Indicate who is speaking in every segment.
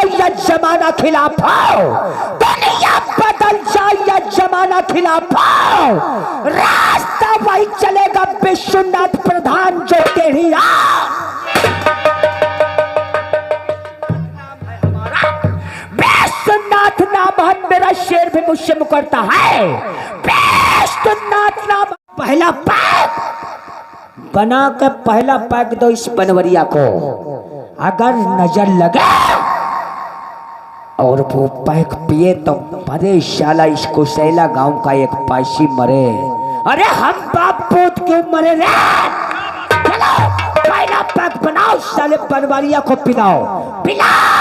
Speaker 1: जाए या जमाना खिलाफ हो, दुनिया बदल जाए या जमाना खिलाफ हो, रास्ता वही चलेगा विश्वनाथ प्रधान जो टेढ़ी विश्वनाथ नाम है मेरा, शेर भी मुझसे मुकरता है। विश्वनाथ नाम पहला पैक बना के पहला पैक दो इस बनवरिया को, अगर नजर लगे और वो पैक पिए तो मरे शाला, इसको सैला गांव का एक पासी मरे। अरे हम बाप पूत क्यों मरे रे? चलो पहला पैक बनाओ, साले बनवरिया को पिलाओ पिलाओ।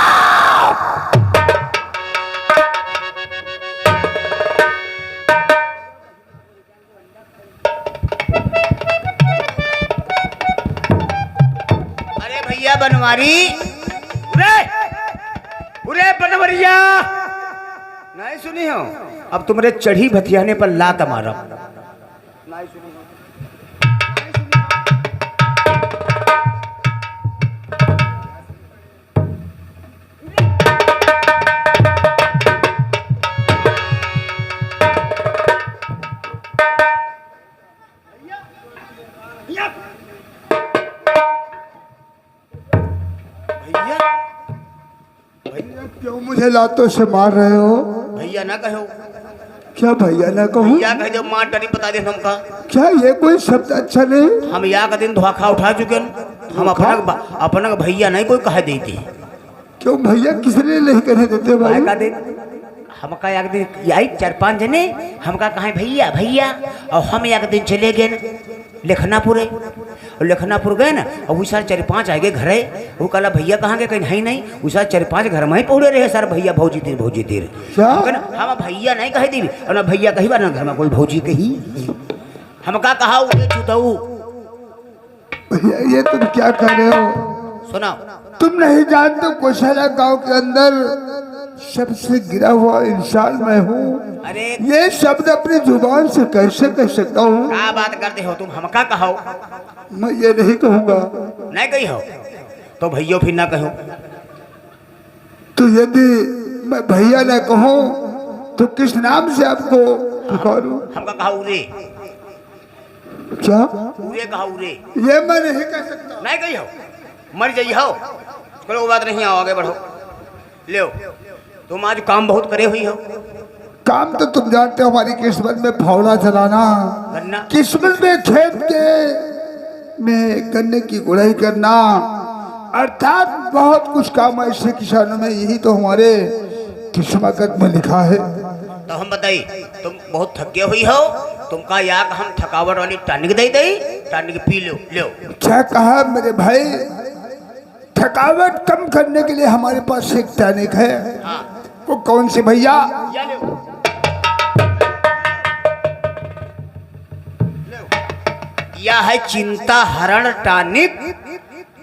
Speaker 2: बनवारी उरे उरे बनवरिया नहीं सुनी हो? अब तुम्हारे चढ़ी भतियाने पर लात मारा। नहीं सुनी हो?
Speaker 3: क्यों मुझे लातों से मार रहे हो?
Speaker 2: भैया ना कहो।
Speaker 3: क्या भैया ना कहूँ?
Speaker 2: भैया कह जो मार डरी बता दे हमका।
Speaker 3: क्या ये कोई शब्द अच्छा नहीं?
Speaker 2: हम या का दिन धोखा उठा चुके हम अपना भैया नहीं कोई कह देती।
Speaker 3: क्यों भैया किसने नहीं कहने देते भाई?
Speaker 2: का दिन हमका एक दिन यही 4-5 जने हमका कहा भैया भैया, और हम एक दिन चले गए लखनापुर। और लखनापुर गए ना, और वो सारे 4-5 आ गए घरे। वो कहला भैया कहाँ गए? कहीं है नहीं। वो सारे 4-5 घर में ही पौड़े रहे सर, भैया भौजी तीर। हम भैया नहीं कह दी, और ना भैया कही बार ना घर में कोई भौजी कही। हमका कहा उठे छूटऊ।
Speaker 3: भैया ये तुम क्या कर रहे हो?
Speaker 2: सुनाओ।
Speaker 3: तुम नहीं जानते कोशाला गांव के अंदर सबसे गिरा हुआ इंसान मैं हूँ।
Speaker 2: अरे
Speaker 3: ये शब्द अपनी जुबान से कैसे कह सकता हूँ?
Speaker 2: क्या बात करते हो तुम? हमका कहो।
Speaker 3: मैं ये नहीं कहूँगा।
Speaker 2: नहीं कही हो तो भैया फिर ना कहो।
Speaker 3: तो यदि मैं भैया ना कहूँ तो किस नाम से आपको पुकारूं?
Speaker 2: हमका कहा उरे।
Speaker 3: क्या
Speaker 2: उरे कहा उरे?
Speaker 3: ये मैं नहीं कह सकता।
Speaker 2: नहीं कही हो, मर जाइए हो। चलो वो बात नहीं, आओ आगे बढ़ो। ले तुम आज काम बहुत करे हुई हो।
Speaker 3: काम तो तुम जानते हो, हमारी किस्मत में फावड़ा चलाना, किस्मत में खेत के में गन्ने की गुड़ाई करना, अर्थात बहुत कुछ काम ऐसे किसानों में, यही तो हमारे किस्मत में लिखा है।
Speaker 2: तो हम बताइए, तुम बहुत थके हुई हो, तुमका याक हम थकावट वाली टॉनिक दे दे, टॉनिक पी लो।
Speaker 3: क्या कहा मेरे भाई? थकावट कम करने के लिए हमारे पास एक टॉनिक है।
Speaker 2: हाँ।
Speaker 3: वो कौन सी भैया?
Speaker 2: यह है चिंता हरण टॉनिक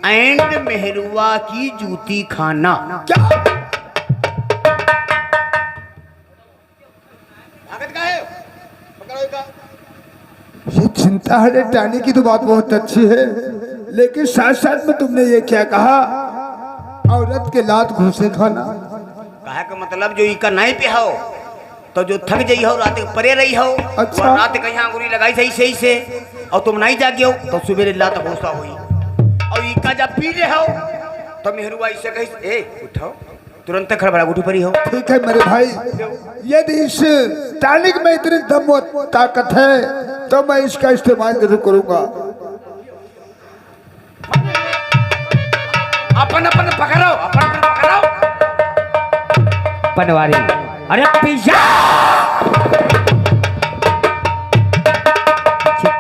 Speaker 2: एंड मेहरुआ की जूती खाना।
Speaker 3: क्या? ये चिंता हरण टॉनिक की तो बात बहुत अच्छी है, लेकिन साथ साथ में तुमने ये क्या कहा? औरत के लात घूसे खाना।
Speaker 2: कहा का मतलब जो इका नहीं पे हो तो जो थक जाई हो, रात परे रही हो।
Speaker 3: अच्छा।
Speaker 2: रात कहीं अंगुरी लगाई सही से और तुम नहीं जागे हो तो सुबह लात घूसा हुई। और इका जब पी ले हो तो मेहरुआ इसे कही ए उठाओ, तुरंत खड़बड़ा उठी पड़ी हो।
Speaker 3: ठीक है मेरे भाई, यदि इस टॉनिक में इतनी दम और ताकत है तो मैं इसका इस्तेमाल जरूर करूंगा।
Speaker 2: अपन पकड़ो, अपन पकड़ो।
Speaker 1: बनवारी अरे पिज़्ज़ा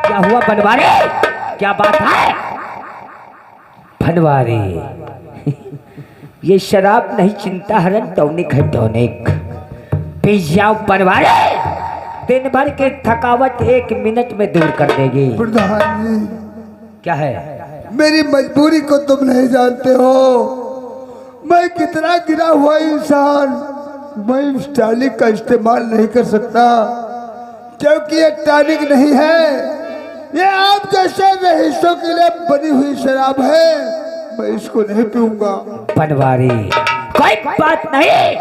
Speaker 1: क्या हुआ बनवारी? क्या बात है बनवारी? ये शराब नहीं, चिंता हरण टॉनिक है, टॉनिक। पिज़्ज़ा बनवारी दिन भर की थकावट 1 मिनट में दूर कर देगी।
Speaker 3: प्रधान जी,
Speaker 1: क्या है?
Speaker 3: मेरी मजबूरी को तुम नहीं जानते हो। मैं कितना गिरा हुआ इंसान, मैं इस टॉनिक का इस्तेमाल नहीं कर सकता क्योंकि ये टॉनिक नहीं है, ये आप जैसे रईसों के लिए बनी हुई शराब है। मैं इसको नहीं पीऊंगा।
Speaker 1: बनवारी कोई बात नहीं,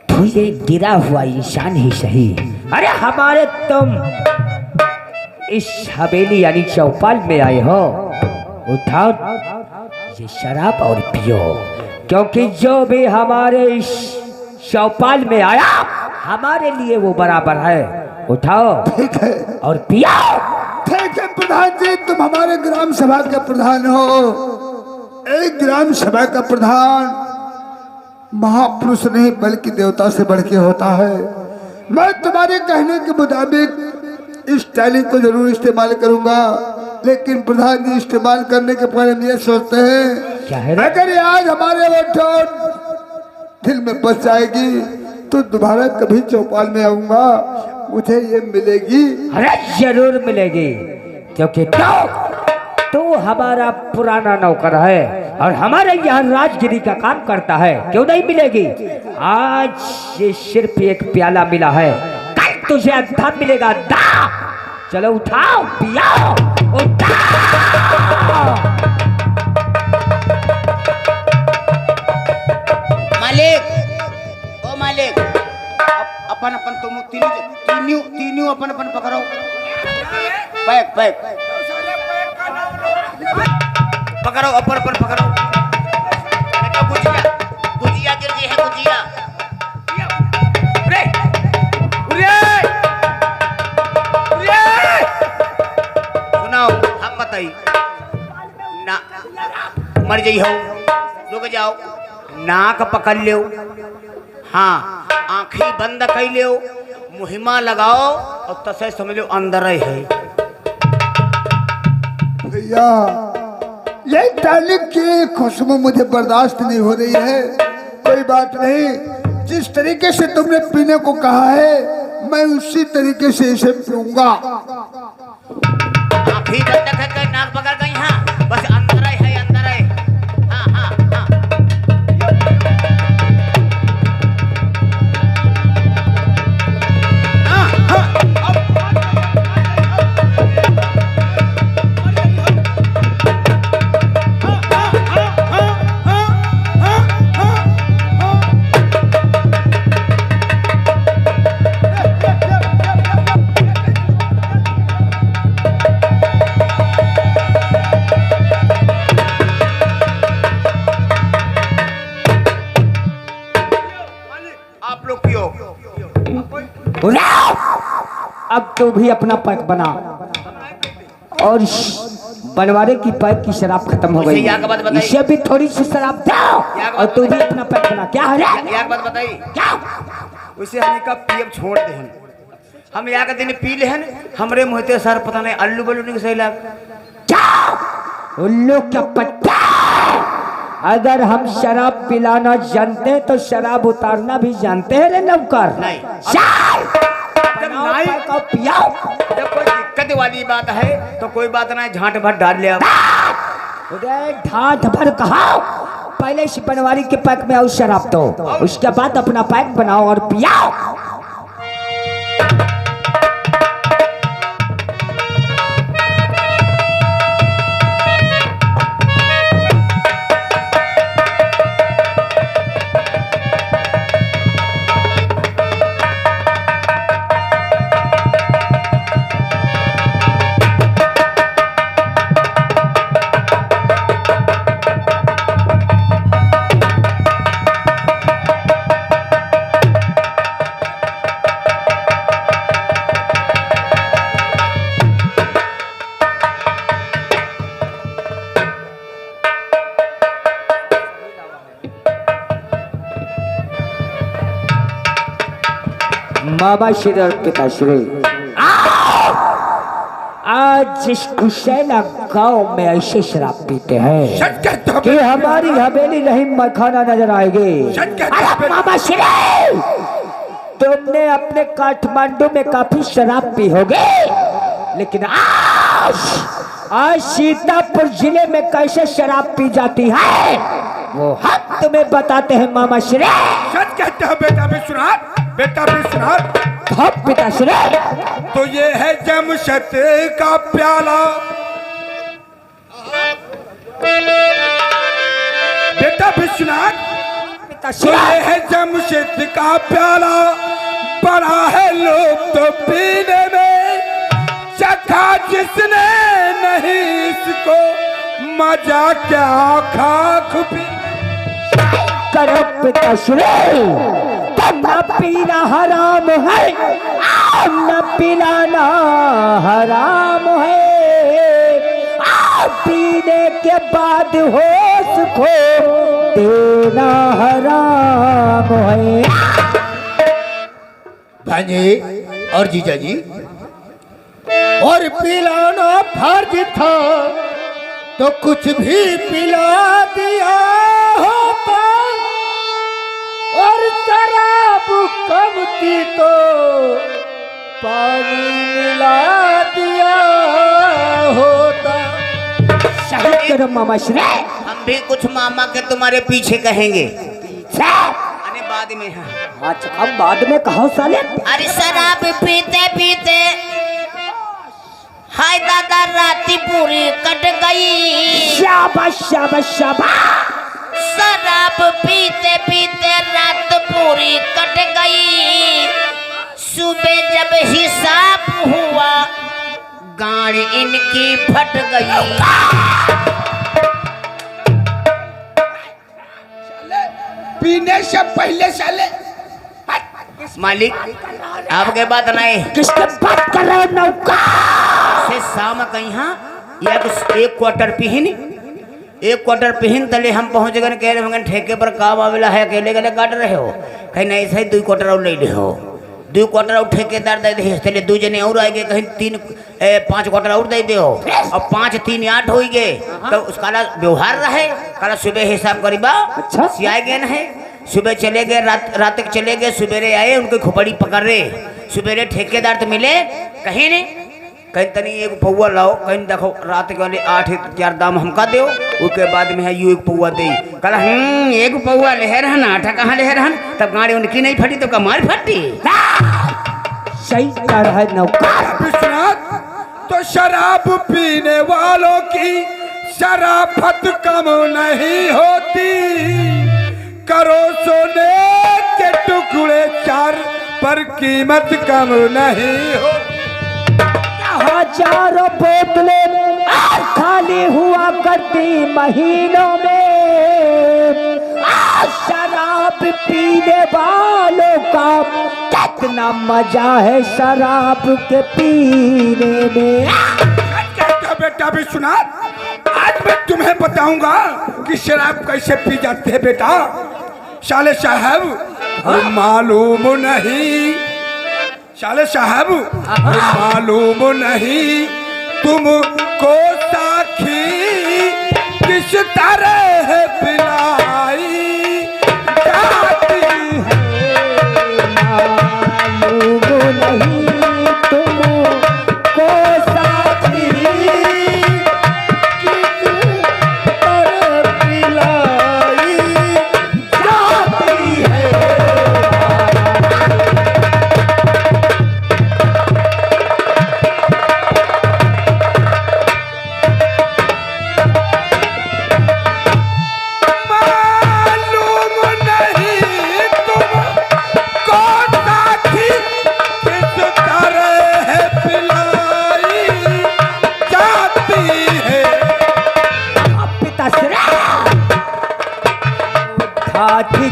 Speaker 1: तू ये गिरा हुआ इंसान ही सही। अरे हमारे तुम इस हवेली यानी चौपाल में आए हो, उठाओ ये शराब और पियो, क्योंकि जो भी हमारे इस चौपाल में आया हमारे लिए वो बराबर है। उठाओ
Speaker 3: ठीक है
Speaker 1: और पियो।
Speaker 3: ठीक है प्रधान जी, तुम हमारे ग्राम सभा के प्रधान हो। एक ग्राम सभा का प्रधान महापुरुष नहीं बल्कि देवता से बढ़ के होता है। मैं तुम्हारे कहने के मुताबिक इस टैली को जरूर इस्तेमाल करूंगा, लेकिन प्रधान जी इस्तेमाल करने के पहले ये सोचते हैं
Speaker 1: क्या है?
Speaker 3: अगर ये आज हमारे वो ठोट दिल में बस जाएगी तो दोबारा कभी चौपाल में आऊंगा, मुझे ये मिलेगी।
Speaker 1: अरे जरूर मिलेगी, क्योंकि तू हमारा पुराना नौकर है और हमारे यहाँ राजगिरी का काम करता है। क्यों नहीं मिलेगी? आज ये सिर्फ एक प्याला मिला है, कल तुझे अद्धा मिलेगा। दा चलो उठाओ पियाओ, उठाओ।
Speaker 2: मालिक, ओ मालिक, अपन अपन तुम तीनों अपन अपन पकड़ो। पैक पैक पकड़ो, अपन अपन पकड़ो। बेटा गुजिया गुजिया गिर गई है, गुजिया। उरे उरे उरे, सुनाओ हम बताई ना, मर जाई हो, रुक जाओ। नाक पकड़ लो, हाँ आंखें बंद कर लो, मुहिमा लगाओ और तसे समझ लो अंदर ही है।
Speaker 3: भैया ये टैली की खुशबू मुझे बर्दाश्त नहीं हो रही है। कोई बात नहीं, जिस तरीके से तुमने पीने को कहा है मैं उसी तरीके से इसे पीऊंगा।
Speaker 2: आंखें बंद करके नाक पकड़ गई, हाँ बस अंदर ही है, अंदर है। हाँ हाँ हाँ
Speaker 1: अब तो भी अपना पैक बना, और बनवारे की पैक की शराब खत्म हो गई, इसे भी थोड़ी सी शराब दो और तू भी अपना पैक बना। क्या है?
Speaker 2: एक बात बताई,
Speaker 1: क्या
Speaker 2: उसे हमने कब पीएम छोड़ दे, हम यहाँ के दिन पी ले हमरे मुहते सर पता नहीं अल्लू बल्लू नहीं सही लग।
Speaker 1: उल्लू का पट्टा, अगर हम शराब पिलाना जानते तो शराब उतारना भी जानते हैं रे नौकर।
Speaker 2: नहीं
Speaker 1: पियाओ।
Speaker 2: जब कोई दिक्कत वाली बात है तो कोई बात नहीं, झांट भर डाल ले।
Speaker 1: ढांट भर कहा, पहले इस बनवारी के पैक में आओ शराब दो, उसके बाद अपना पैक बनाओ और पियाओ। बाबा श्री और पिताश्री, आज इस कुशैला गांव में ऐसे शराब पीते हैं कि हमारी हवेली नहीं मखाना नजर आएगी। बाबा श्री, तुमने अपने काठमांडू में काफी शराब पी होगी, लेकिन आज सीतापुर जिले में कैसे शराब पी जाती है वो हम तुम्हें बताते हैं। मामा श्री
Speaker 4: सच कहते हो बेटा विश्वनाथ, बेटा विश्वनाथ।
Speaker 1: पिता श्री,
Speaker 4: तो ये है जमशद का प्याला। बेटा बेटा विश्वनाथ,
Speaker 1: पिता
Speaker 4: तो ये है जमशेद का प्याला, बड़ा है लोग तो पीने में, चखा जिसने नहीं इसको मजा क्या खाक पी।
Speaker 1: करो पिताश्री, न पीना हराम है, न पिलाना हराम है, पीने के बाद होश खो देना हराम है।
Speaker 5: भांजे और जीजा जी, और पिलाना फर्ज था तो कुछ भी पिला दिया होता, और शराब कम थी तो पानी मिला दिया होता।
Speaker 1: सही करो मामा श्री।
Speaker 2: हम भी कुछ मामा के तुम्हारे पीछे कहेंगे। अरे बाद में। हाँ
Speaker 1: अच्छा अब बाद में कहो साले।
Speaker 2: अरे शराब पीते पीते हाय दादा राती पूरी कट गई।
Speaker 1: शाबाश शाबाश शाबाश।
Speaker 2: शराब पीते पीते रात पूरी कट गई। सुबह जब हिसाब हुआ गाड़ी इनकी फट गई।
Speaker 3: पीने से पहले साले
Speaker 2: मालिक आपके बात नहीं।
Speaker 1: किसके बात कर रहे हो नौका?
Speaker 2: से शाम कहीं हाँ एक क्वार्टर पिहिन, एक क्वार्टर पिहिन तले हम पहुंच गए। कह रहे होंगे ठेके पर काम आवेला है, अकेले गले काट रहे हो। कहीं नहीं सही 2 क्वार्टर और ले ले हो, 2 क्वार्टर और ठेकेदार दे दे तले 2 जने और आएंगे। कहीं 5 क्वार्टर और दे दे हो, और 5 3 8 हो गए। तो उसका व्यवहार रहे कल सुबह हिसाब करीबा।
Speaker 1: अच्छा
Speaker 2: सियाए गए है। सुबह चले गए, रात तक चले गए। सवेरे आए उनकी खोपड़ी पकड़ रहे। सवेरे ठेकेदार तो मिले कहीं नहीं। कहीं तनी एक पौवा लाओ, कहीं देखो रात के वाले 8 4 दाम हमका दो। उसके बाद में है यू एक पौवा दे। कल एक पौवा लेहे रहन, 8 कहाँ लेहे रहन। तब गाड़ी उनकी नहीं फटी तो कमार फटी।
Speaker 1: सही कर रहा है नौका।
Speaker 4: विश्वनाथ, तो शराब पीने वालों की शराफत कम नहीं होती। करो सोने के टुकड़े 4 पर कीमत कम नहीं होती।
Speaker 1: हजारों बोतलें खाली हुआ करती महीनों में। शराब पीने वालों का कितना मजा है शराब के पीने में।
Speaker 4: क्या बेटा विश्वनाथ, आज मैं तुम्हें बताऊंगा कि शराब कैसे पी जाती है। बेटा साले साहब मालूम नहीं, साले साहब मालूम नहीं तुमको साखी किस तरह पिलाई जाती है।
Speaker 1: मालूम नहीं तुमको साथी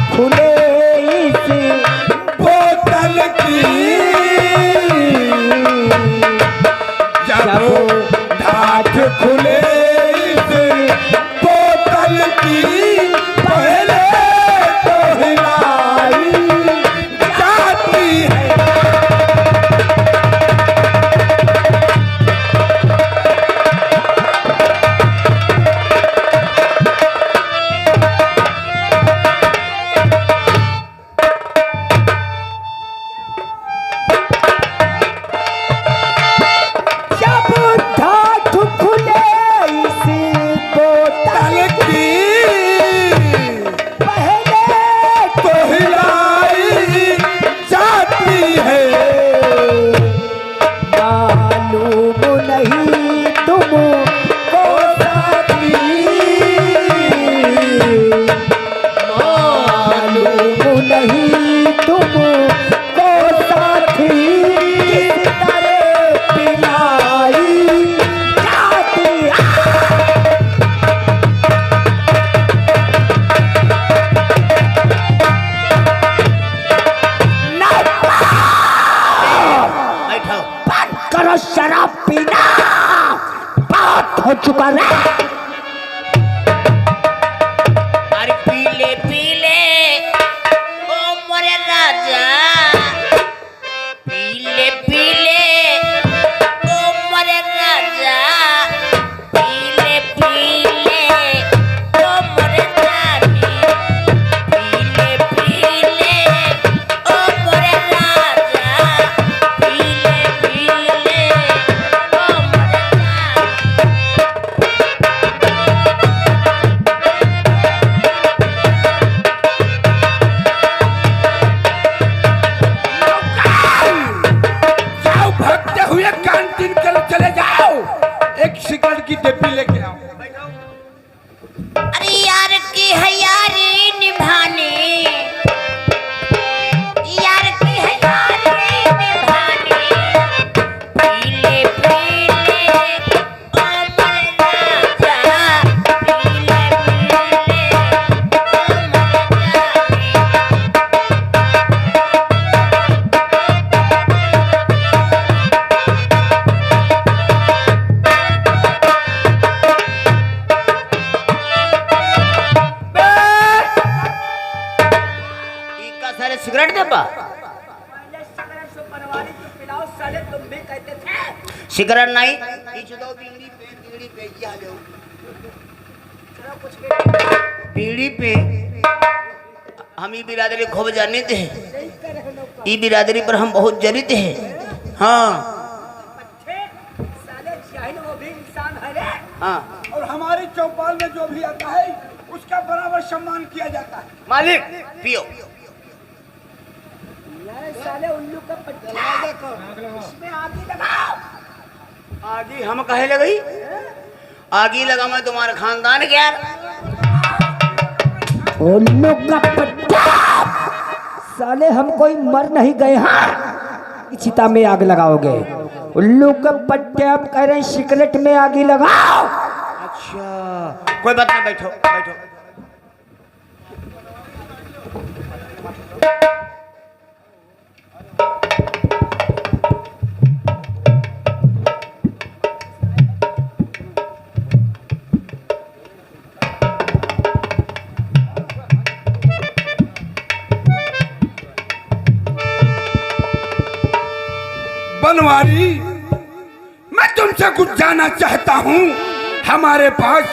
Speaker 1: खुले इस
Speaker 4: बोतल की जब ढाक खुले इस बोतल की पहले तो हिलाई जाती है।
Speaker 2: सिगरेट दे बा सिगरेट नहीं बीड़ी पे हम ये बिरादरी खूब जानते हैं, ये बिरादरी पर हम बहुत जनित हैं। हाँ हाँ
Speaker 4: और हमारी चौपाल में जो भी आता है उसका बराबर सम्मान किया जाता है।
Speaker 2: मालिक पियो।
Speaker 1: साले उल्लू का पट्टा इसमें आगे लगाओ।
Speaker 2: आगी हम कहे लगी, आगी लगा मैं तुम्हारे खानदान के यार।
Speaker 1: उल्लू का पट्टा साले हम कोई मर नहीं गए। हाँ चिता में आग लगाओगे। उल्लू का पट्टे आप कह रहे हैं सिगरेट में आग लगाओ।
Speaker 2: अच्छा कोई बात नहीं, बैठो बैठो।
Speaker 4: बनवारी, मैं तुमसे कुछ जानना चाहता हूँ। हमारे पास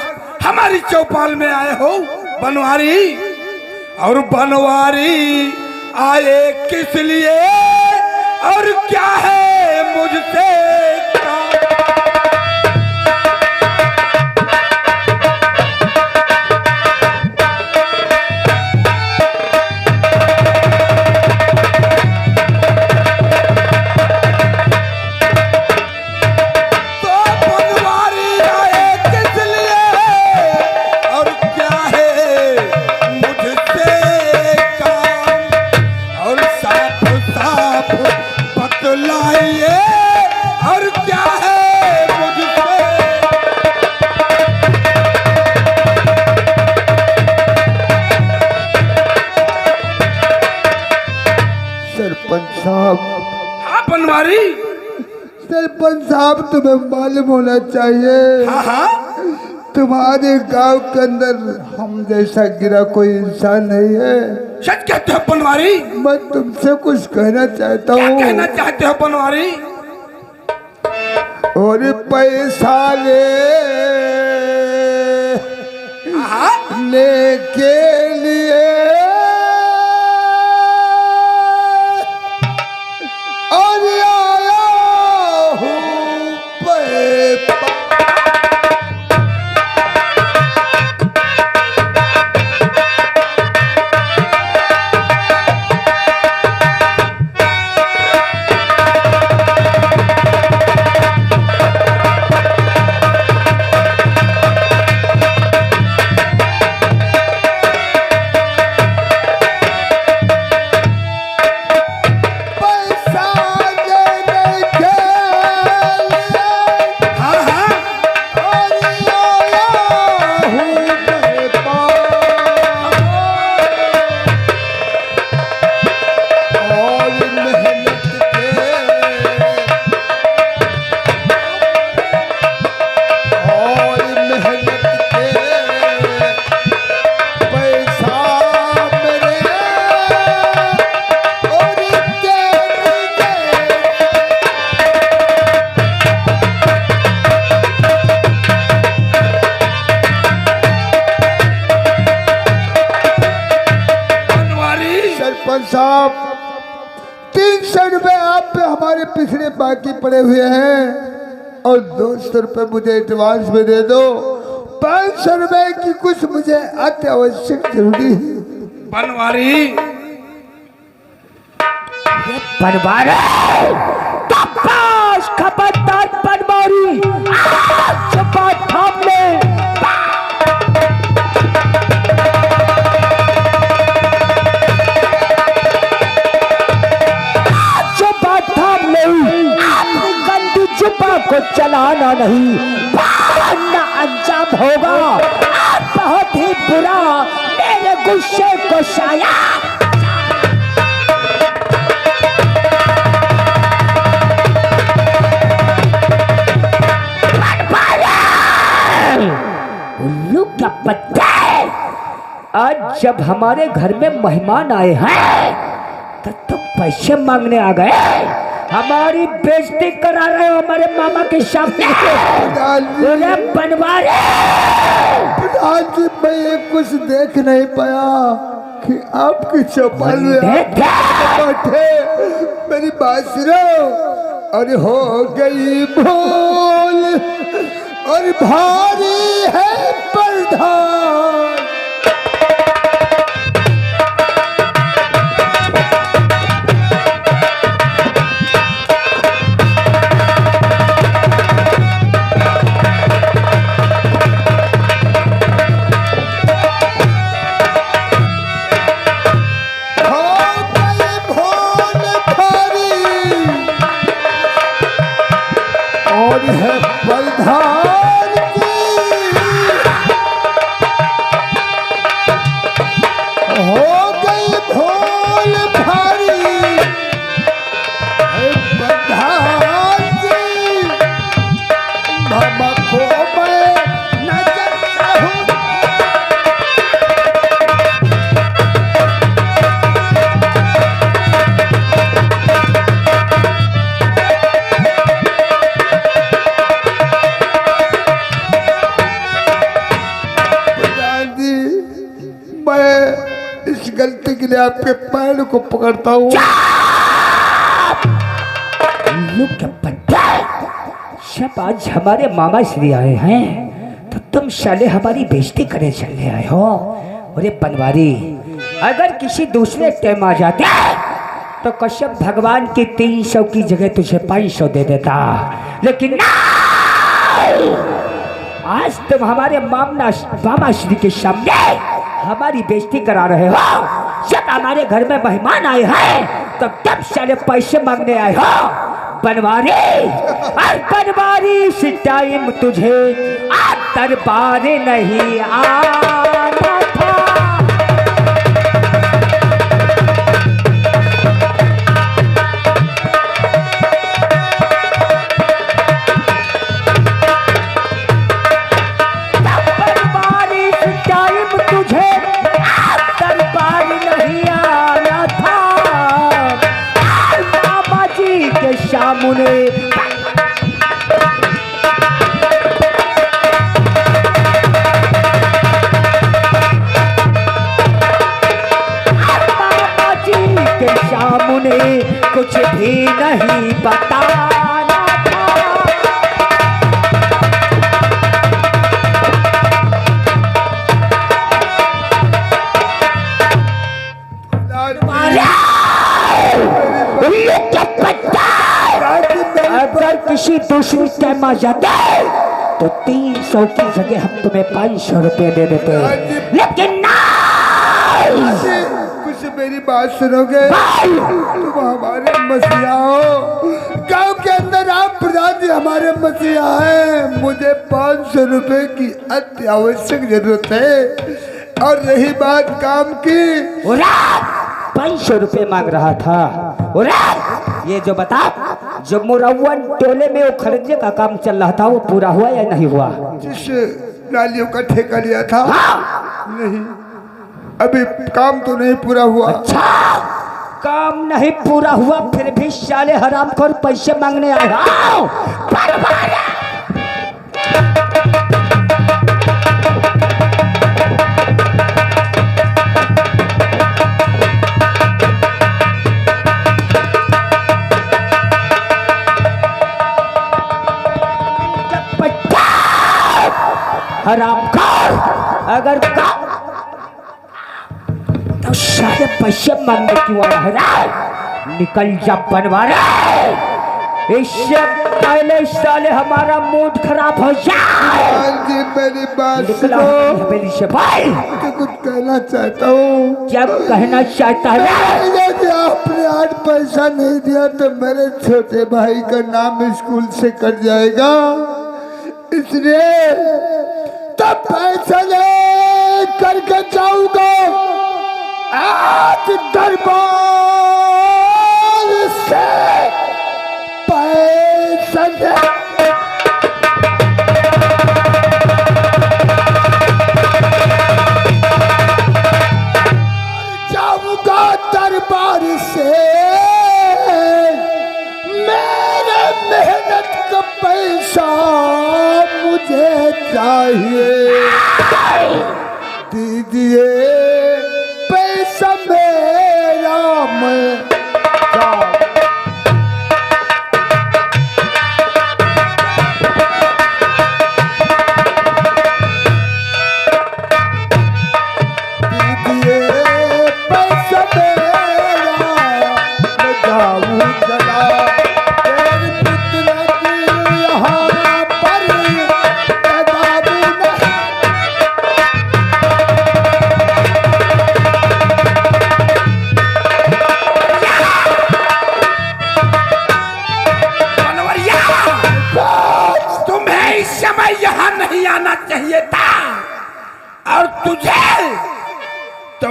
Speaker 4: हमारी चौपाल में आए हो बनवारी, और बनवारी आए किस लिए और क्या है मुझसे
Speaker 3: सरपंच साहब तुम्हें मालूम होना चाहिए।
Speaker 4: हाँ हाँ
Speaker 3: तुम्हारे गांव के अंदर हम जैसा गिरा कोई इंसान नहीं है।
Speaker 4: सच कहते हो बनवारी?
Speaker 3: मैं तुमसे कुछ कहना चाहता
Speaker 4: क्या
Speaker 3: हूँ।
Speaker 4: कहना चाहते हो बनवारी?
Speaker 3: और पैसा ले के लिए और आया हूँ साहब 300 रुपए आप पे हमारे पिछले बाकी पड़े हुए हैं और 200 रुपए मुझे एडवांस में दे दो। 500 रुपए की कुछ मुझे अति आवश्यक जरूरी है।
Speaker 4: बनवारी
Speaker 1: बनवारी खबरदार बनवारी थाम ले। गंदी जुबा को चलाना नहीं वरना अंजाम होगा बहुत ही बुरा मेरे गुस्से को शाया। उल्लू का पत्ता आज जब हमारे घर में मेहमान आए हैं पैसे मांगने आ गए, हमारी बेइज्जती करा रहे हो हमारे मामा के सामने। अरे बनवारी,
Speaker 3: प्रधान जी मैं ये कुछ देख नहीं पाया कि आपकी चौपाल में बैठे मेरी बात सुनो। और हो गई भूल और भारी है प्रधान। गलती के लिए आपके पैर को पकड़ता हूँ।
Speaker 1: सब आज हमारे मामा श्री आए हैं तो तुम साले हमारी बेइज्जती करने चले आए हो। अरे बनवारी, अगर किसी दूसरे टाइम आ जाते तो कश्यप भगवान की 300 की जगह तुझे 500 दे देता, लेकिन आज तुम हमारे मामा श्री के सामने हमारी बेइज्जती करा रहे हो। जब हमारे घर में मेहमान आए हैं तो तब सारे पैसे मांगने आए हो। बनवारी, और बनवारी इस टाइम तुझे दरबार नहीं आना था। बनवारी इस टाइम तुझे दरबार नहीं आना था। मामा जी के सामने सामने कुछ भी नहीं बताना था। अगर किसी दूसरी टाइम आ जाते तो 300 की जगह हम तुम्हें 500 रुपए दे देते, लेकिन
Speaker 3: कुछ मेरी बात सुनोगे? तुम हमारे मसीहा हो, गांव के अंदर आप प्रधान जी हमारे मसीहा हैं। मुझे 500 रुपए की अति आवश्यक जरूरत है। और रही बात काम की,
Speaker 1: 500 रुपए मांग रहा था। ये जो बता, जो मुरव्वन टोले में वो खर्चे का काम चल रहा था वो पूरा हुआ या नहीं हुआ?
Speaker 3: जिस नालियों का ठेका लिया था नहीं, अभी काम तो नहीं पूरा हुआ।
Speaker 1: अच्छा, काम नहीं पूरा हुआ फिर भी साले हरामखोर पैसे मांगने आए हो। हरामखोर, अगर तो सारे पैसे मांगने क्यों आ रहा है? निकल जा बनवारी, इससे पहले साले हमारा मूड खराब हो जाए।
Speaker 3: मेरी बात
Speaker 1: निकला हवेली से भाई।
Speaker 3: तो कुछ कहना चाहता हूँ।
Speaker 1: क्या कहना चाहता है?
Speaker 3: यदि आपने आज पैसा नहीं दिया तो मेरे छोटे भाई का नाम स्कूल से कट जाएगा, इसलिए तब पैसा ले करके जाऊंगा। आज दरबार से पैसा जाऊंगा दरबार से।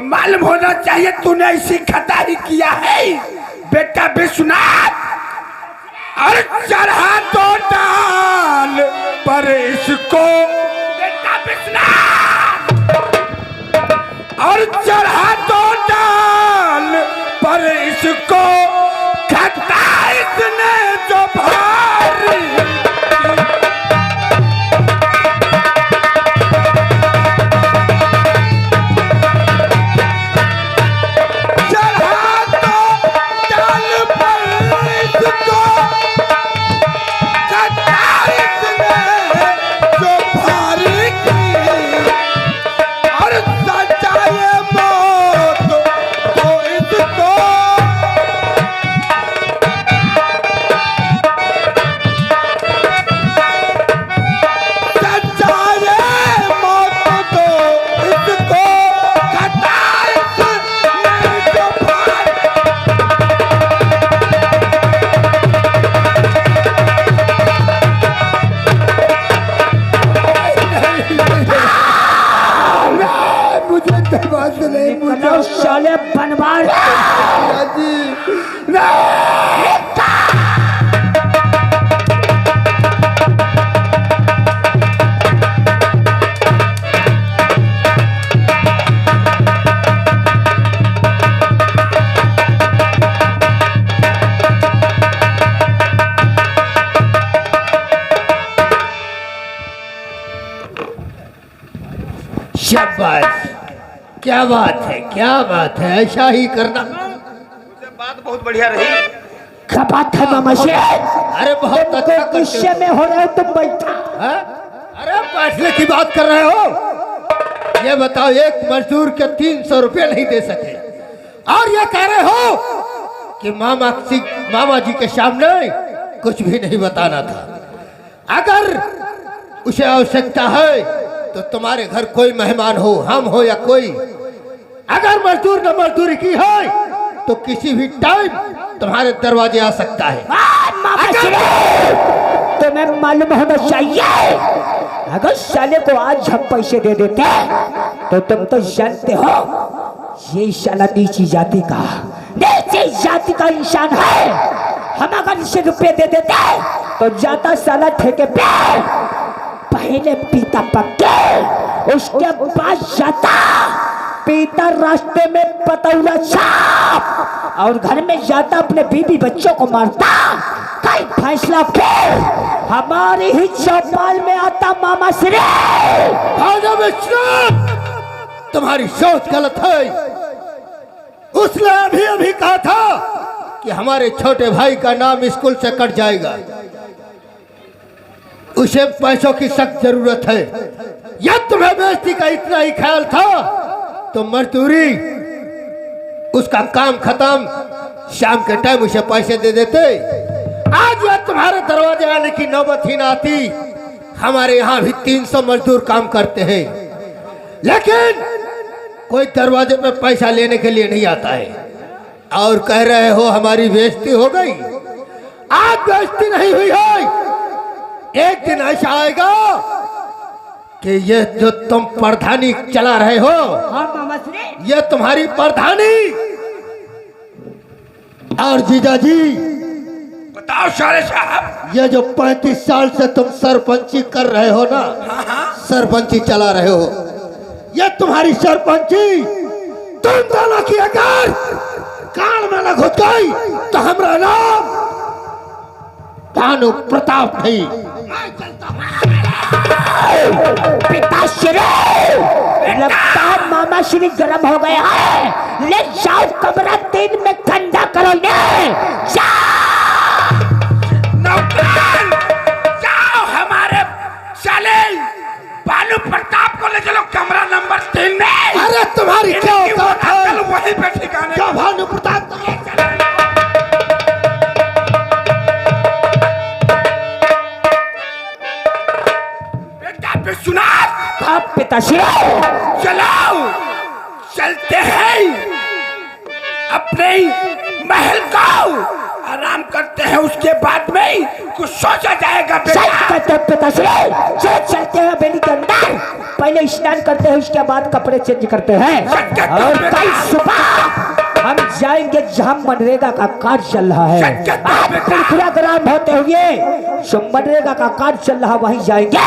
Speaker 4: मालूम होना चाहिए तूने ऐसी खता ही किया है बेटा विश्वनाथ। और चढ़ा तो डाल पर इसको बेटा विश्वनाथ, और चढ़ा तो डाल पर इसको खता इसने जो भारी
Speaker 1: साले बनवार
Speaker 5: शाबाश, क्या बात है, क्या बात है, ऐसा ही करना।
Speaker 2: बात बहुत बढ़िया रही।
Speaker 1: क्या बात है मामा जी?
Speaker 5: अरे बहुत अच्छा करते
Speaker 1: गुस्से
Speaker 5: हो।
Speaker 1: में हो रहे हो तुम बैठा।
Speaker 5: हाँ? अरे बैठने की बात कर रहे हो? ये बताओ, एक मजदूर के 300 रुपये नहीं दे सके और ये कह रहे हो कि मामा जी के सामने कुछ भी नहीं बताना था। अगर उसे आवश्यकता है तो तुम्हारे घर कोई मेहमान हो, हम हो या कोई, अगर मजदूर न मजदूरी की है तो किसी भी टाइम तुम्हारे दरवाजे आ सकता है।
Speaker 1: मामा जी, तुम्हें मालूम होना चाहिए, अगर साले को आज हम पैसे दे देते तो तुम तो जानते हो ये साला नीची जाति का इंसान है। हम अगर इसे रुपये दे देते तो जाता साला ठेके पे, पहले पीता पक्के, उसके बाद जाता पीता रास्ते में पतौला छाप, और घर में जाता अपने बीबी बच्चों को मारता। कई फैसला फिर हमारी ही चौपाल में आता मामा श्री।
Speaker 5: तुम्हारी सोच गलत है। उसने अभी अभी कहा था कि हमारे छोटे भाई का नाम स्कूल से कट जाएगा, उसे पैसों की सख्त जरूरत है। या तुम्हें बेइज्जती का इतना ही ख्याल था तो मजदूरी, उसका काम खत्म, शाम के टाइम उसे पैसे दे देते। आज यह तुम्हारे दरवाजे आने की नौबत ही ना आती। हमारे यहाँ भी 300 मजदूर काम करते हैं, लेकिन कोई दरवाजे पे पैसा लेने के लिए नहीं आता है। और कह रहे हो हमारी बेइज्जती हो गई। आज बेइज्जती नहीं हुई है। एक दिन ऐसा आएगा कि ये जो तुम प्रधानी चला रहे हो,
Speaker 1: हाँ मामा श्री,
Speaker 5: ये तुम्हारी प्रधानी। और जीजा जी,
Speaker 4: बताओ साले साहब,
Speaker 5: ये जो 35 साल से तुम सरपंची कर रहे हो ना, सरपंची चला रहे हो, ये तुम्हारी सरपंची तुम दोनों की अगर कान में न घुस गई तो हमारा नाम भानु प्रताप नहीं।
Speaker 1: पिताश्री, लगता है मामा श्री गर्म हो गया है। ले जाओ कमरा 3 में ठंडा करो। ले जाओ
Speaker 4: नौकर, जाओ हमारे साले भानु प्रताप को ले चलो कमरा नंबर 3 में।
Speaker 5: अरे तुम्हारी क्या औकात है?
Speaker 4: वहीं पे ठिकाने
Speaker 5: क्या भानु प्रताप को ले चलो?
Speaker 4: बेटा विश्वनाथ,
Speaker 1: आप पिताश्री,
Speaker 4: चलाओ, चलते हैं अपने महल को, आराम करते हैं, उसके बाद में कुछ सोचा जाएगा।
Speaker 1: सही कहते हो पिताश्री, चलते हैं बेली के अंदर। पहले स्नान करते हैं, उसके बाद कपड़े चेंज करते हैं। और कल सुबह हम जाएंगे जहाँ मनरेगा का कार्य चल रहा है। आज कुरकुरा ग्राम होते हुए जो मनरेगा का कार्य चल रहा वहीं जाएंगे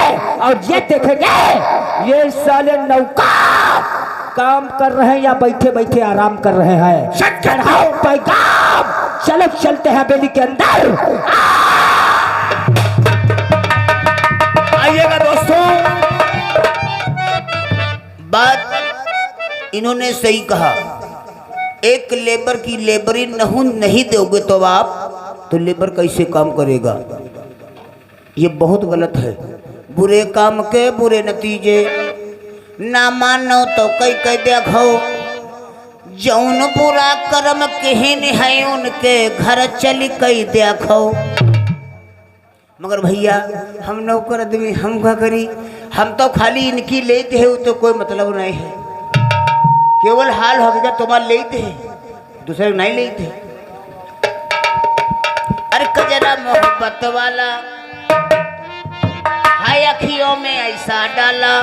Speaker 1: और ये देखेंगे ये साले नौका काम कर रहे हैं या बैठे बैठे आराम कर रहे हैं। चढ़ाओ पैगाम, चलो चलते हैं हवेली के अंदर।
Speaker 2: आइएगा दोस्तों, बात इन्होंने सही कहा। एक लेबर की लेबरी नहीं दोगे तो आप तो लेबर कैसे काम करेगा? ये बहुत गलत है। बुरे काम के बुरे नतीजे, ना मानो तो कई देखो, जौन बुरा कर्म केहन है उनके घर चली कई देखो। मगर भैया हम नौकर आदमी, हम क्या करी? हम तो खाली इनकी लेते हैं, तो कोई मतलब नहीं है। केवल हाल हो गया तुम्हारे लेते हैं, दूसरे नहीं लेते। अरे कजरा मोहब्बत वाला हाय अखियों में ऐसा डाला,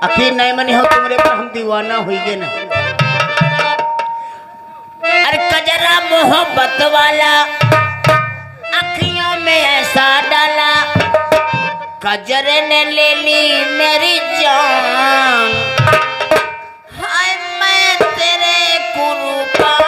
Speaker 2: अखी नहीं मनी हो तुम्हारे पर हम दीवाना हुई ना। अरे कजरा मोहब्बत वाला अखियों में ऐसा डाला, कजरे ने ले ली मेरी जान, हाय मैं तेरे कुर्बान।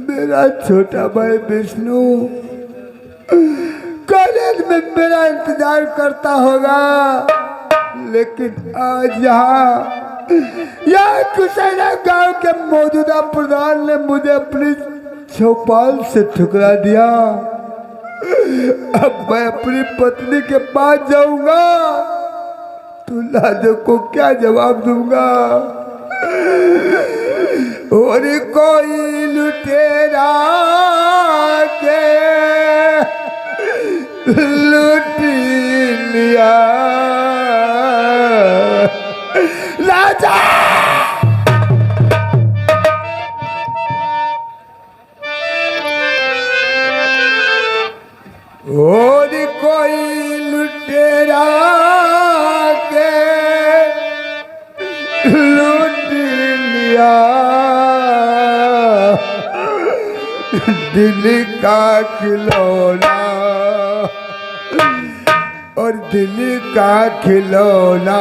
Speaker 3: मेरा छोटा भाई विष्णु कॉलेज में मेरा इंतजार करता होगा, लेकिन आज यहाँ कुशैला गांव के मौजूदा प्रधान ने मुझे अपनी चौपाल से ठुकरा दिया। अब मैं अपनी पत्नी के पास जाऊंगा तो लाजो को क्या जवाब दूंगा? और कोई लुटेरा के लूट लिया राजा। और कोई लुटेरा के लूट लिया दिल का खिलौना, और दिल का खिलौना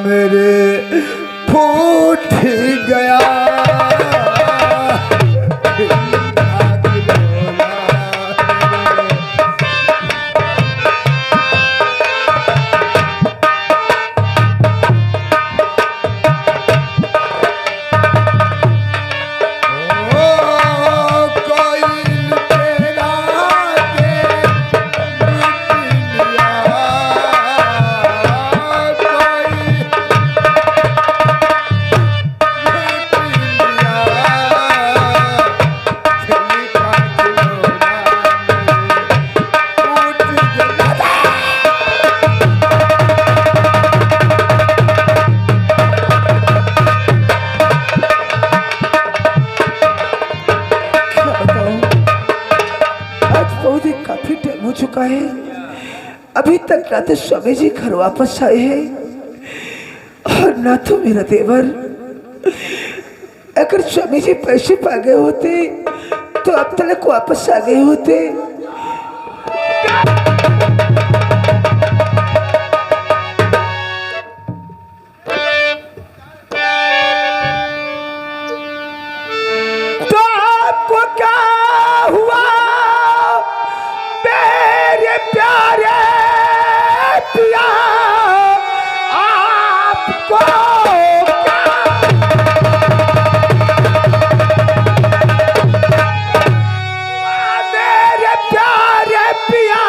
Speaker 3: मेरे फूट गया।
Speaker 4: चुका है, अभी तक ना तो स्वामी जी घर वापस आए हैं और ना तो मेरा देवर। अगर स्वामी जी पैसे पा गए होते तो अब तक वापस आ गए होते। तो आपको क्या हुआ मेरे प्यारे पिया? आपको क्या मेरे प्यारे पिया?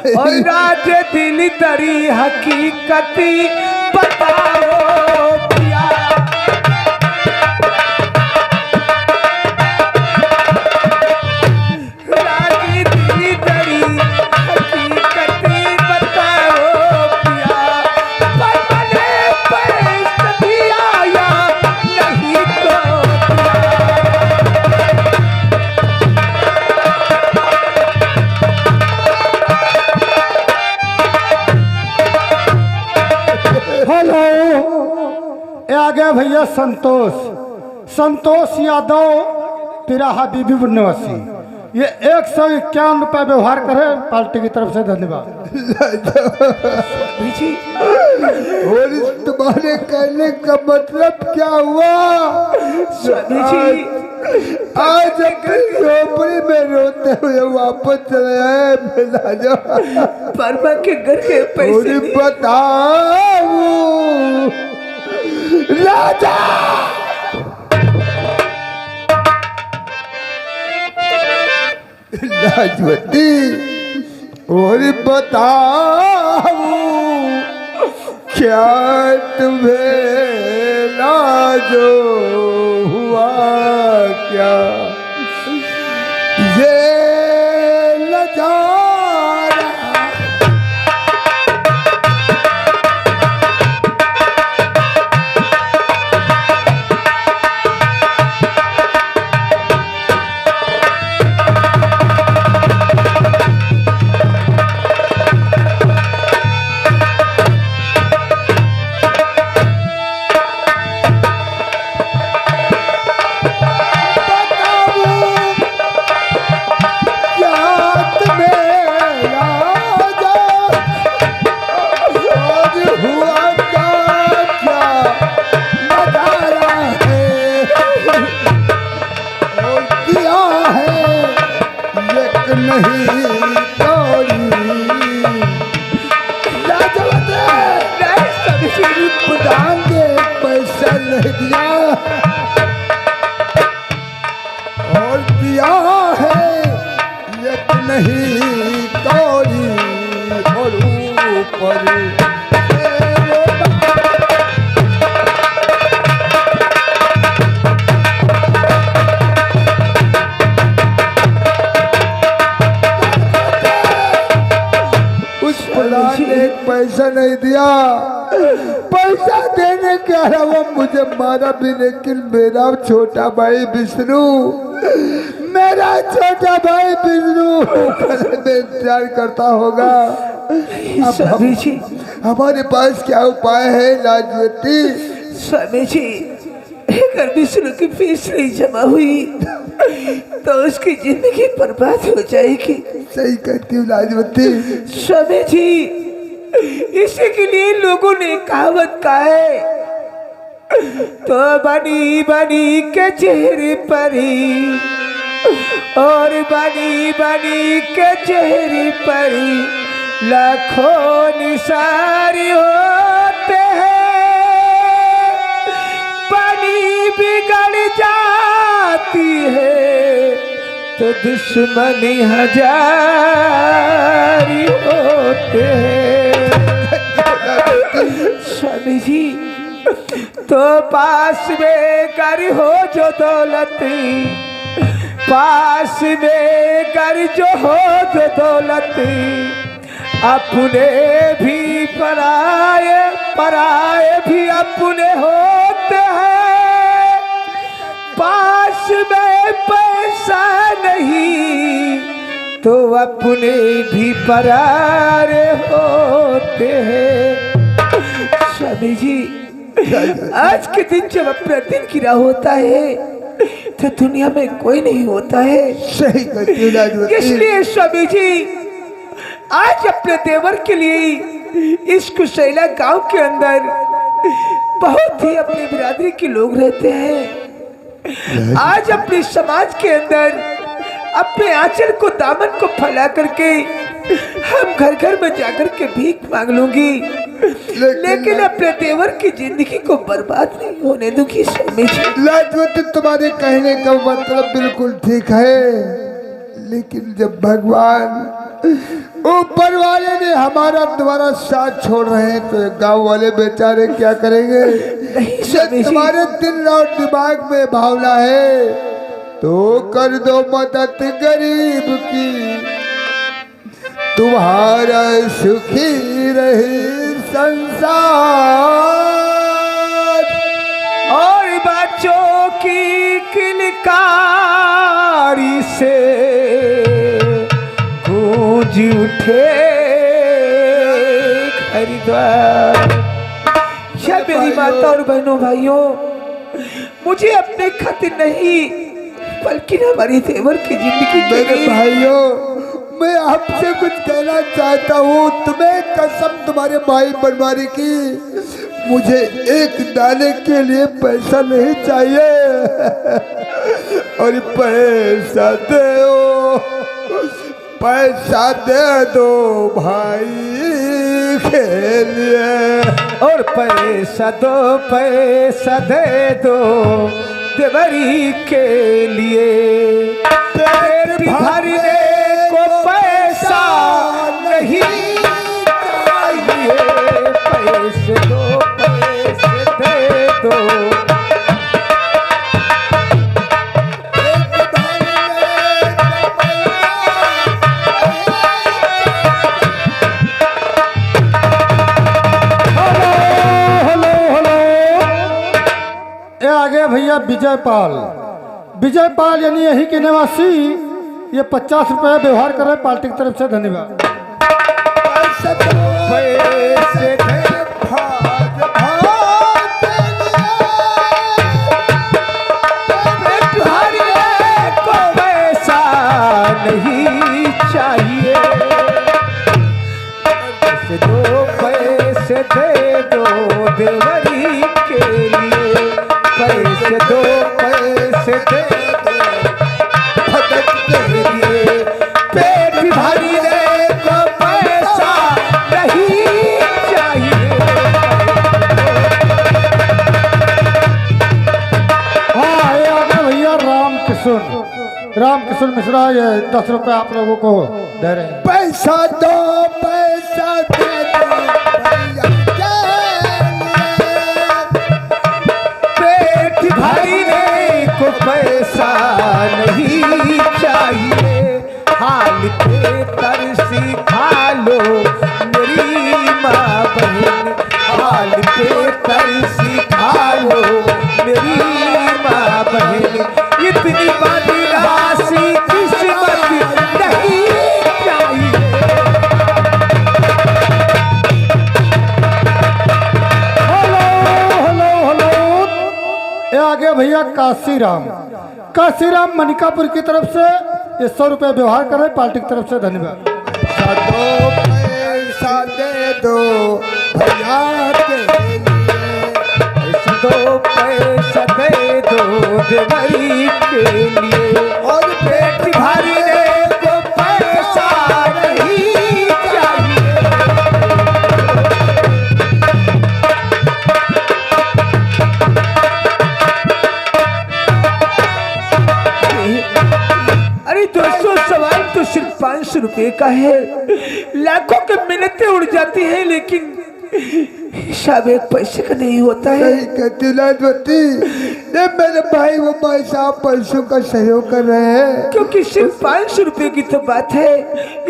Speaker 4: और राज दिल दरी हकीकती बताओ पिया। राज दिल दरी हकीकती बताओ पिया। परमने पैस दिया या नहीं तो
Speaker 6: हेलो, ये आ गया भैया संतोष यादव तिराहा बीबी निवासी। ये 151 रुपये व्यवहार करे पार्टी की तरफ से, धन्यवाद।
Speaker 3: और इस तुम्हारे कहने का मतलब क्या हुआ? आज अपनी झोपड़ी में रोते हुए वापस चले आए राजा।
Speaker 1: परमा के घर के पैसे
Speaker 3: बताओ राजा। लाजवती, और बताओ क्या तुम्हें लाजो हुआ क्या? ये नजारा और दिया है एक नहीं तोड़ी और ऊपर उस फलान ने एक पैसा नहीं दिया। पैसा देने के अलावा मुझे मारा भी, लेकिन मेरा छोटा भाई विष्णु में इंतजार करता होगा।
Speaker 1: स्वामी जी,
Speaker 3: हमारे पास क्या उपाय है लाजवती?
Speaker 1: स्वामी जी, अगर विष्णु की फीस नहीं जमा हुई तो उसकी जिंदगी बर्बाद हो जाएगी।
Speaker 3: सही कहती हूँ लाजवती।
Speaker 1: स्वामी जी, इसी के लिए लोगों ने कहावत कहा है, तो बनी बनी के चेहरे पर ही और बनी बनी के चेहरे पर ही लाखों निशानी होते हैं। बनी बिगड़ जाती है तो दुश्मनी हजार होते हैं। स्वामी जी, तो पास में कर हो जो दौलती, पास में कर जो हो जो दौलती, अपने भी पराए, पराए भी अपने होते हैं। पास में पैसा नहीं तो अपने भी पराए होते हैं। स्वामी जी, आज के दिन जब अपना दिन गिरा होता है तो दुनिया में कोई नहीं होता है।
Speaker 3: सही कहती हूँ लाजवती।
Speaker 1: इसलिए स्वामी जी, आज अपने देवर के लिए इस कुशैला गांव के अंदर बहुत ही अपनी बिरादरी के लोग रहते हैं। आज अपने समाज के अंदर अपने आंचल को, दामन को फैला करके हम घर घर में जाकर के भीख मांग लूंगी, लेकिन अपने देवर की जिंदगी को बर्बाद नहीं होने दूंगी। स्वामी जी,
Speaker 3: लाजवती, तुम्हारे कहने का मतलब बिल्कुल ठीक है, लेकिन जब भगवान ऊपर वाले ने हमारा तुम्हारा साथ छोड़ रहे हैं तो गांव वाले बेचारे क्या करेंगे? ये तुम्हारे दिन रात दिमाग में भावना है तो कर दो मदद गरीब की, तुम्हारा सुखी रहे संसार।
Speaker 1: और बच्चों की किलकारी से गूंज उठे हरिद्वार। क्या मेरी माता और बहनों भाइयों, मुझे अपने खातिर नहीं बल्कि हमारी देवर की जिंदगी के
Speaker 3: मेरे
Speaker 1: लिए
Speaker 3: भाइयों, मैं आपसे कुछ कहना चाहता हूँ। तुम्हें कसम तुम्हारे भाई बनवारी की, मुझे एक दाने के लिए पैसा नहीं चाहिए। और पैसा दो, पैसा दे दो भाई के लिए।
Speaker 1: और पैसा दे दो देवरी के लिए। पेट भरने को पैसा नहीं चाहिए, पैसे दे दो।
Speaker 6: आगे भैया विजय पाल यानी यही के निवासी, ये 50 रुपये व्यवहार कर रहे पार्टी की तरफ से, धन्यवाद।
Speaker 1: नहीं चाहिए, पैसे दे दो देवरी के लिए। पैसे दे दो भगत के लिए। पेट भरने को पैसा नहीं चाहिए।
Speaker 6: हाँ, ये आगे भैया राम किशन मिश्रा, ये 10 रुपये आप लोगों को दे रहे हैं।
Speaker 3: पैसा दो, पैसा दे दो
Speaker 1: पेट भरने को पैसा नहीं चाहिए। हाल पे तरसी खा लो मेरी माँ बहन। हाल पे तरसी खा लो मेरी माँ बहन। इतनी बड़ी राशि किस्मत नहीं चाहिए।
Speaker 6: हेलो। ये आगे भैया काशीराम मनिकापुर की तरफ से ये 100 रुपये व्यवहार कर रहे पार्टी की तरफ से, धन्यवाद।
Speaker 3: पैसा दे दो भैया के लिए।
Speaker 1: पैसा दे दो देवरी के लिए। और पेट भरने को पैसा नहीं चाहिए। अरे दोस्तों, सवाल तो सिर्फ 500 रुपए का है। लाखों की मिन्नतें उड़ जाती हैं लेकिन हिसाब एक पैसे का नहीं होता है।
Speaker 3: सही कहती लाडवती, ये मेरे भाई वो भाई साहब पैसों का सहयोग कर रहे हैं।
Speaker 1: क्योंकि सिर्फ 500 रुपए की तो बात है।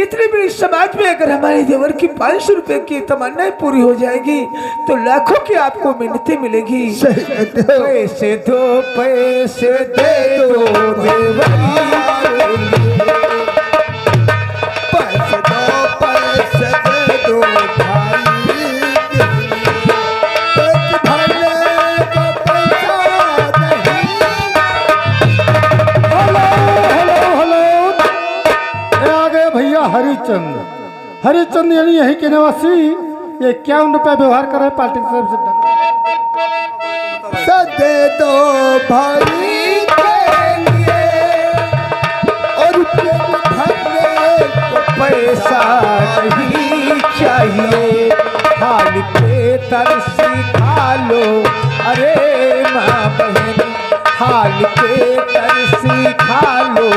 Speaker 1: इतने बड़े समाज में अगर हमारे देवर की 500 रुपए की तमन्नाएं पूरी हो जाएगी तो लाखों की आपको मिन्नतें मिलेगी।
Speaker 3: सही कहते हो।
Speaker 1: पैसे दे दो देवरी के लिए।
Speaker 3: पैसे दे दो भाई के लिए। पेट भरने को पैसा नहीं।
Speaker 6: हेलो। ये आगे भैया हरिचंद यानी यही के निवासी, ये 51 रुपये व्यवहार कर रहे पार्टी की तरफ से।
Speaker 3: दे दो भाई के लिए। और पेट भरने को
Speaker 1: पैसा नहीं चाहिए। हाल पे तरसी खा लो अरे माँ बहन। हाल पे तरसी खा लो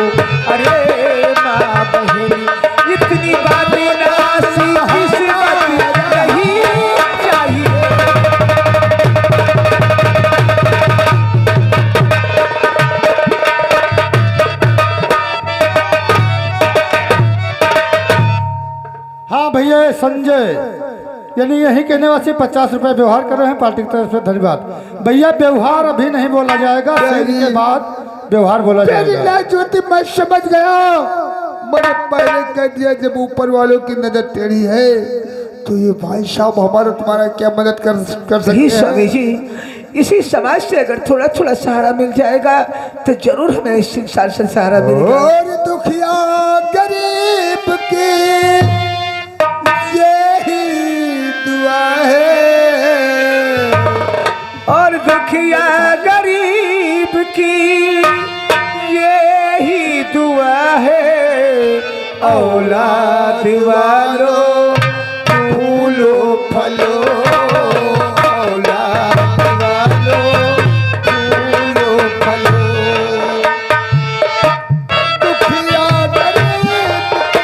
Speaker 1: अरे माँ बहन। इतनी बातें ना
Speaker 6: भैया ये संजय यानी यहीं के निवासी 50 रुपए व्यवहार कर रहे हैं पार्टी की तरफ से, धन्यवाद भैया। व्यवहार अभी नहीं बोला जाएगा, शादी के बाद व्यवहार बोला
Speaker 3: तेरी
Speaker 6: जाएगा।
Speaker 3: ना ज्योति मैं समझ गया, मैंने पहले कह दिया जब ऊपर वालों की नजर टेढ़ी है तो ये भाई साहब हमारा तुम्हारा क्या मदद कर
Speaker 1: जी
Speaker 3: सकते
Speaker 1: स्वामी
Speaker 3: हैं।
Speaker 1: जी, इसी समाज से अगर थोड़ा थोड़ा सहारा मिल जाएगा तो जरूर हमें इस संसार से सहारा मिलेगा।
Speaker 3: और दुखिया गरीब की यही दुआ है,
Speaker 1: और दुखिया गरीब की यही दुआ है, औलाद वालों फूलो फलो, औलाद वालों फूलो फलो।
Speaker 3: दुखिया गरीब की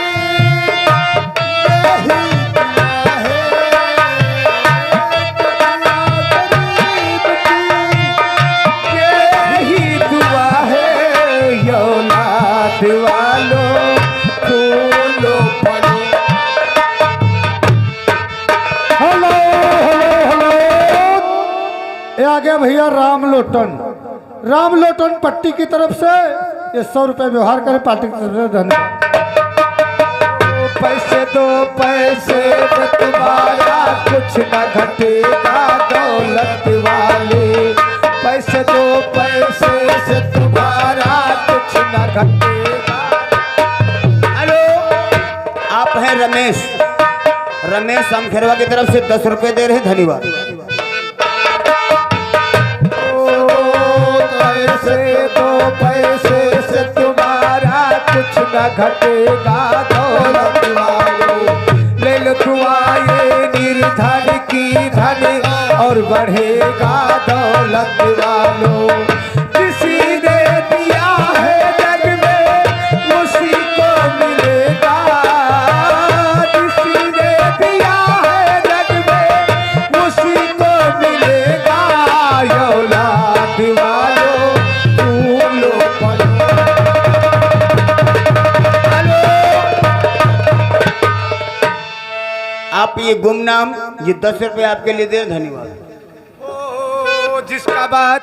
Speaker 3: यही दुआ है,
Speaker 1: यही दुआ है, औलाद वालों फूलो फलो।
Speaker 6: हेलो हेलो हेलो, ये आ गया भैया राम लोटन पट्टी की तरफ से ये 100 रुपए व्यवहार करें पार्टी की तरफ से, धन्यवाद।
Speaker 1: पैसे दो पैसे में तुम्हारा कुछ न घटेगा दौलत वाले, पैसे दो पैसे से तुम्हारा कुछ न घटेगा।
Speaker 2: हेलो, आप हैं रमेश समखेरवा की तरफ से 10 रुपए दे रहे हैं, धन्यवाद।
Speaker 1: पैसे दो पैसे से तुम्हारा कुछ न घटेगा दौलत वाले, ले लो दुआएं निर्धन की धन और बढ़ेगा दौलत वालों। किसी ने दिया है जग में उसी को मिलेगा, किसी ने दिया है जग में उसी को मिलेगा, औलाद वालों फूलो फलो।
Speaker 2: आप ये गुमनाम ये 10 रुपए आपके लिए दे, धन्यवाद।
Speaker 4: जिसका बात